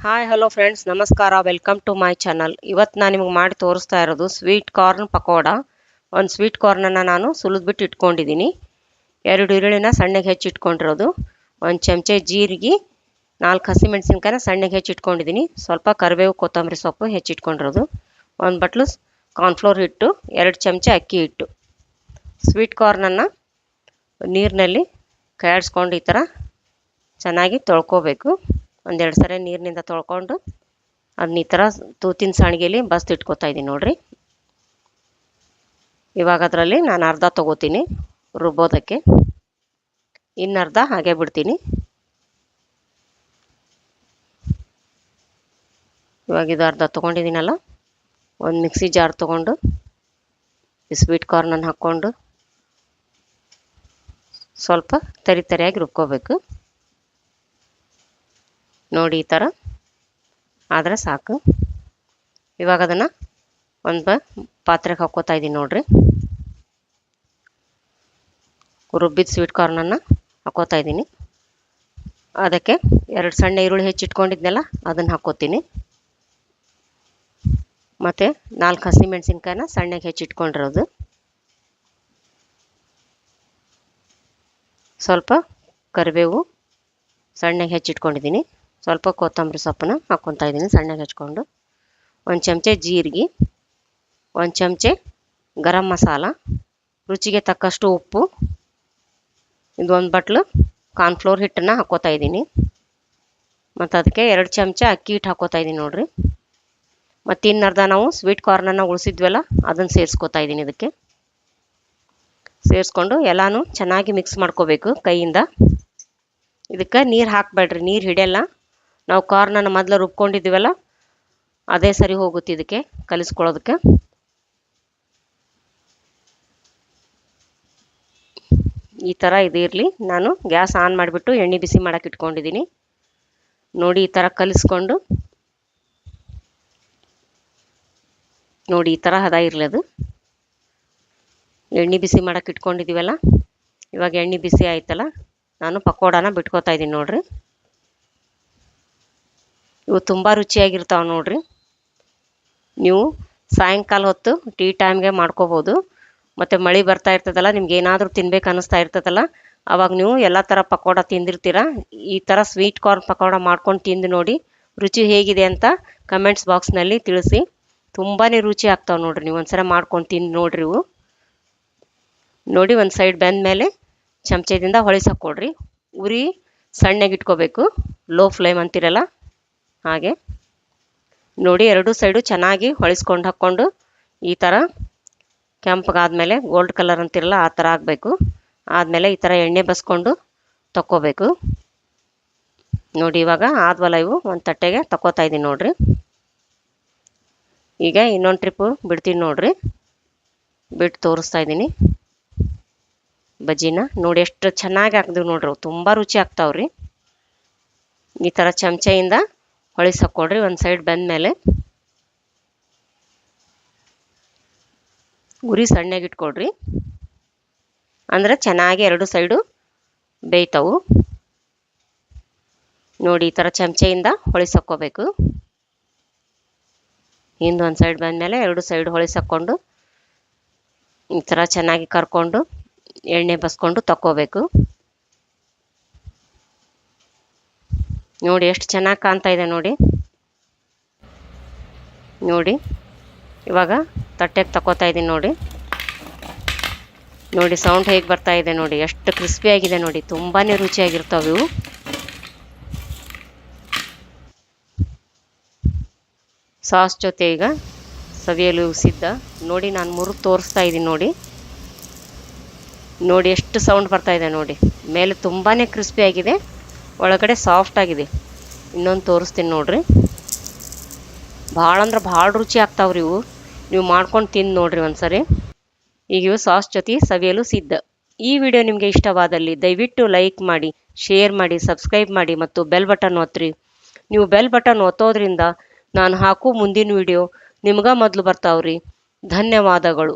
Hi hello friends, ನಮಸ್ಕಾರ. Welcome to my channel. ಇವತ್ತು ನಾನು ನಿಮಗೆ ಮಾಡಿ ತೋರಿಸ್ತಾ ಇರೋದು ಸ್ವೀಟ್ ಕಾರ್ನ್ ಪಕೋಡ. ಒಂದು ಸ್ವೀಟ್ ಕಾರ್ನನ್ನು ನಾನು ಸುಲಿದ್ಬಿಟ್ಟು ಇಟ್ಕೊಂಡಿದ್ದೀನಿ. 2 ಈರುಳ್ಳಿನ ಸಣ್ಣಗೆ ಹೆಚ್ಚಿಟ್ಕೊಂಡಿರೋದು, ಒಂದು ಚಮಚೆ ಜೀರಿಗೆ, 4 ಹಸಿಮೆಣಸಿನ್ಕಾಯಿನ ಸಣ್ಣಗೆ ಹೆಚ್ಚಿಟ್ಕೊಂಡಿದ್ದೀನಿ, ಸ್ವಲ್ಪ ಕರಿಬೇವು ಕೊತ್ತಂಬರಿ ಸೊಪ್ಪು ಹೆಚ್ಚಿಟ್ಕೊಂಡಿರೋದು, ಒಂದು ಬಟ್ಲು ಕಾರ್ನ್ಫ್ಲೋರ್ ಹಿಟ್ಟು, 2 ಚಮಚೆ ಅಕ್ಕಿ ಹಿಟ್ಟು. ಸ್ವೀಟ್ ಕಾರ್ನನ್ನು ನೀರಿನಲ್ಲಿ ಕೈಯಾಡಿಸ್ಕೊಂಡು ಈ ಥರ ಚೆನ್ನಾಗಿ ತೊಳ್ಕೊಬೇಕು. 1-2 ಸರಿ ನೀರಿನಿಂದ ತೊಳ್ಕೊಂಡು ಅದನ್ನ ಈ ಥರ ತೂತಿನ ಸಾಣಿಗೆಯಲ್ಲಿ ಬಸ್ದು ಇಟ್ಕೊತಾ ಇದ್ದೀನಿ ನೋಡ್ರಿ. ಇವಾಗ ಅದರಲ್ಲಿ ನಾನು ಅರ್ಧ ತೊಗೋತೀನಿ ರುಬ್ಬೋದಕ್ಕೆ, ಇನ್ನರ್ಧ ಹಾಗೆ ಬಿಡ್ತೀನಿ. ಇವಾಗ ಇದು ಅರ್ಧ ತೊಗೊಂಡಿದ್ದೀನಲ್ಲ, ಒಂದು ಮಿಕ್ಸಿ ಜಾರ್ ತೊಗೊಂಡು ಈ ಸ್ವೀಟ್ ಕಾರ್ನನ್ನು ಹಾಕ್ಕೊಂಡು ಸ್ವಲ್ಪ ತರಿಯಾಗಿ ರುಬ್ಕೋಬೇಕು. ನೋಡಿ, ಈ ಥರ ಆದರೆ ಸಾಕು. ಇವಾಗ ಅದನ್ನು ಒಂದು ಪಾತ್ರೆಗೆ ಹಾಕ್ಕೋತಾ ಇದ್ದೀನಿ ನೋಡ್ರಿ. ರುಬ್ಬಿದ ಸ್ವೀಟ್ ಕಾರ್ನನ್ನು ಹಾಕ್ಕೋತಾ ಇದ್ದೀನಿ. ಅದಕ್ಕೆ 2 ಸಣ್ಣ ಈರುಳ್ಳಿ ಹೆಚ್ಚಿಟ್ಕೊಂಡಿದ್ನಲ್ಲ ಅದನ್ನು ಹಾಕ್ಕೋತೀನಿ. ಮತ್ತು 4 ಹಸಿಮೆಣಸಿನ್ಕಾಯಿನ ಸಣ್ಣಗೆ ಹೆಚ್ಚಿಟ್ಕೊಂಡಿರೋದು, ಸ್ವಲ್ಪ ಕರಿಬೇವು ಸಣ್ಣಗೆ ಹೆಚ್ಚಿಟ್ಕೊಂಡಿದ್ದೀನಿ, ಸ್ವಲ್ಪ ಕೊತ್ತಂಬರಿ ಸೊಪ್ಪನ್ನ ಹಾಕ್ಕೊತಾ ಇದ್ದೀನಿ ಸಣ್ಣಗೆ ಹೆಚ್ಕೊಂಡು, 1 ಚಮಚೆ ಜೀರಿಗೆ, 1 ಚಮಚೆ ಗರಂ ಮಸಾಲ, ರುಚಿಗೆ ತಕ್ಕಷ್ಟು ಉಪ್ಪು, ಇದು 1 ಬಟ್ಲು ಕಾರ್ನ್ಫ್ಲೋರ್ ಹಿಟ್ಟನ್ನು ಹಾಕ್ಕೋತಾ ಇದ್ದೀನಿ. ಮತ್ತು ಅದಕ್ಕೆ 2 ಚಮಚೆ ಅಕ್ಕಿ ಹಿಟ್ಟು ಹಾಕ್ಕೋತಾ ಇದ್ದೀನಿ ನೋಡ್ರಿ. ಮತ್ತು ಇನ್ನರ್ಧ ನಾವು ಸ್ವೀಟ್ ಕಾರ್ನನ್ನು ಉಳಿಸಿದ್ವಲ್ಲ ಅದನ್ನು ಸೇರಿಸ್ಕೋತಾ ಇದ್ದೀನಿ. ಇದಕ್ಕೆ ಸೇರಿಸ್ಕೊಂಡು ಎಲ್ಲನೂ ಚೆನ್ನಾಗಿ ಮಿಕ್ಸ್ ಮಾಡ್ಕೋಬೇಕು ಕೈಯಿಂದ. ಇದಕ್ಕೆ ನೀರು ಹಾಕಬೇಡ್ರಿ, ನೀರು ಹಿಡಿಯಲ್ಲ. ನಾವು ಕಾರ್ನನ್ನು ಮೊದಲು ರುಬ್ಕೊಂಡಿದ್ದೀವಲ್ಲ ಅದೇ ಸರಿ ಹೋಗುತ್ತೆ ಇದಕ್ಕೆ ಕಲಿಸ್ಕೊಳ್ಳೋದಕ್ಕೆ. ಈ ಥರ ಇದು ಇರಲಿ. ನಾನು ಗ್ಯಾಸ್ ಆನ್ ಮಾಡಿಬಿಟ್ಟು ಎಣ್ಣೆ ಬಿಸಿ ಮಾಡೋಕೆ ಇಟ್ಕೊಂಡಿದ್ದೀನಿ ನೋಡಿ. ಈ ಥರ ಕಲಿಸ್ಕೊಂಡು ನೋಡಿ, ಈ ಥರ ಹದ ಇರಲಿ ಅದು. ಎಣ್ಣೆ ಬಿಸಿ ಮಾಡೋಕೆ ಇಟ್ಕೊಂಡಿದ್ದೀವಲ್ಲ, ಇವಾಗ ಎಣ್ಣೆ ಬಿಸಿ ಆಯ್ತಲ್ಲ, ನಾನು ಪಕೋಡಾನ ಬಿಟ್ಕೋತಾ ಇದ್ದೀನಿ ನೋಡ್ರಿ. ಇವು ತುಂಬ ರುಚಿಯಾಗಿರ್ತಾವೆ ನೋಡ್ರಿ. ನೀವು ಸಾಯಂಕಾಲ ಹೊತ್ತು ಟೀ ಟೈಮ್ಗೆ ಮಾಡ್ಕೋಬೋದು. ಮತ್ತು ಮಳೆ ಬರ್ತಾ ಇರ್ತದಲ್ಲ, ನಿಮ್ಗೆ ಏನಾದರೂ ತಿನ್ಬೇಕು ಅನ್ನಿಸ್ತಾ ಇರ್ತದಲ್ಲ, ಆವಾಗ ನೀವು ಎಲ್ಲ ಥರ ಪಕೋಡ ತಿಂದಿರ್ತೀರ. ಈ ಥರ ಸ್ವೀಟ್ ಕಾರ್ನ್ ಪಕೋಡ ಮಾಡ್ಕೊಂಡು ತಿಂದು ನೋಡಿ, ರುಚಿ ಹೇಗಿದೆ ಅಂತ ಕಮೆಂಟ್ಸ್ ಬಾಕ್ಸ್ನಲ್ಲಿ ತಿಳಿಸಿ. ತುಂಬಾ ರುಚಿ ಆಗ್ತಾವೆ ನೋಡ್ರಿ. ನೀವು ಒಂದ್ಸಲ ಮಾಡ್ಕೊಂಡು ತಿಂದು ನೋಡ್ರಿ. ಇವು ನೋಡಿ, ಒಂದು ಸೈಡ್ ಬೆಂದ ಮೇಲೆ ಚಮಚದಿಂದ ಹೊಳಿಸಾಕೊಡ್ರಿ. ಉರಿ ಸಣ್ಣಗೆ ಇಟ್ಕೋಬೇಕು, ಲೋ ಫ್ಲೇಮ್ ಅಂತಿರಲ್ಲ ಹಾಗೆ. ನೋಡಿ, 2 ಸೈಡು ಚೆನ್ನಾಗಿ ಹೊಳಿಸ್ಕೊಂಡು ಹಾಕ್ಕೊಂಡು ಈ ಥರ ಕೆಂಪಗಾದ್ಮೇಲೆ ಗೋಲ್ಡ್ ಕಲರ್ ಅಂತಿರಲ್ಲ ಆ ಥರ ಆಗಬೇಕು. ಆದಮೇಲೆ ಈ ಥರ ಎಣ್ಣೆ ಬಸ್ಕೊಂಡು ತಕ್ಕೋಬೇಕು ನೋಡಿ. ಇವಾಗ ಆದ್ವಲ್ಲ, ಇವು ಒಂದು ತಟ್ಟೆಗೆ ತಕ್ಕೋತಾ ಇದ್ದೀನಿ ನೋಡ್ರಿ. ಈಗ ಇನ್ನೊಂದು ಟ್ರಿಪ್ಪು ಬಿಡ್ತೀನಿ ನೋಡ್ರಿ, ಬಿಟ್ಟು ತೋರಿಸ್ತಾ ಇದ್ದೀನಿ ಬಜ್ಜಿನ. ನೋಡಿ ಎಷ್ಟು ಚೆನ್ನಾಗಿ ಹಾಕಿದ್ವಿ ನೋಡ್ರಿ, ತುಂಬ ರುಚಿ ಆಗ್ತಾವ್ರಿ. ಈ ಥರ ಚಮಚೆಯಿಂದ ಹೊಳಿಸಾಕೊಡ್ರಿ. ಒಂದು ಸೈಡ್ ಬೆಂದ ಮೇಲೆ ಉರಿ ಸಣ್ಣಗೆ ಇಟ್ಕೊಡ್ರಿ, ಅಂದರೆ ಚೆನ್ನಾಗಿ 2 ಸೈಡು ಬೇಯ್ತಾವು ನೋಡಿ. ಈ ಥರ ಚಮಚೆಯಿಂದ ಹೊಳಿಸಾಕೋಬೇಕು. ಹಿಂದೆ ಒಂದು ಸೈಡ್ ಬಂದಮೇಲೆ 2 ಸೈಡ್ ಹೊಳಿಸಾಕೊಂಡು ಈ ಥರ ಚೆನ್ನಾಗಿ ಕರ್ಕೊಂಡು ಎಣ್ಣೆ ಬಸ್ಕೊಂಡು ತಕ್ಕೋಬೇಕು ನೋಡಿ. ಎಷ್ಟು ಚೆನ್ನಾಗಿ ಕಾಣ್ತಾ ಇದೆ ನೋಡಿ. ನೋಡಿ, ಇವಾಗ ತಟ್ಟೆಗೆ ತಕ್ಕೋತಾ ಇದ್ದೀನಿ ನೋಡಿ. ನೋಡಿ ಸೌಂಡ್ ಹೇಗೆ ಬರ್ತಾ ಇದೆ ನೋಡಿ, ಎಷ್ಟು ಕ್ರಿಸ್ಪಿಯಾಗಿದೆ ನೋಡಿ. ತುಂಬಾ ರುಚಿಯಾಗಿರ್ತಾವೆ ಇವು. ಸಾಸ್ ಜೊತೆ ಈಗ ಸವಿಯಲು ಸಿದ್ಧ ನೋಡಿ. ನಾನು ಮುರಿದು ತೋರಿಸ್ತಾ ಇದ್ದೀನಿ ನೋಡಿ. ನೋಡಿ ಎಷ್ಟು ಸೌಂಡ್ ಬರ್ತಾ ಇದೆ ನೋಡಿ. ಮೇಲೆ ತುಂಬಾ ಕ್ರಿಸ್ಪಿಯಾಗಿದೆ, ಒಳಗಡೆ ಸಾಫ್ಟ್ ಆಗಿದೆ. ಇನ್ನೊಂದು ತೋರಿಸ್ತೀನಿ ನೋಡ್ರಿ. ಭಾಳ ಅಂದ್ರೆ ಭಾಳ ರುಚಿ ಆಗ್ತಾವ್ರಿ ಇವು. ನೀವು ಮಾಡ್ಕೊಂಡು ತಿಂದು ನೋಡ್ರಿ ಒಂದ್ಸರಿ. ಈಗ ಇವು ಸಾಸ್ ಜೊತೆ ಸವಿಯಲು ಸಿದ್ಧ. ಈ ವಿಡಿಯೋ ನಿಮಗೆ ಇಷ್ಟವಾದಲ್ಲಿ ದಯವಿಟ್ಟು ಲೈಕ್ ಮಾಡಿ, ಶೇರ್ ಮಾಡಿ, ಸಬ್ಸ್ಕ್ರೈಬ್ ಮಾಡಿ ಮತ್ತು ಬೆಲ್ ಬಟನ್ ಒತ್ತಿರಿ. ನೀವು ಬೆಲ್ ಬಟನ್ ಒತ್ತೋದ್ರಿಂದ ನಾನು ಹಾಕೋ ಮುಂದಿನ ವಿಡಿಯೋ ನಿಮ್ಗೆ ಮೊದಲು ಬರ್ತಾವ್ರಿ. ಧನ್ಯವಾದಗಳು.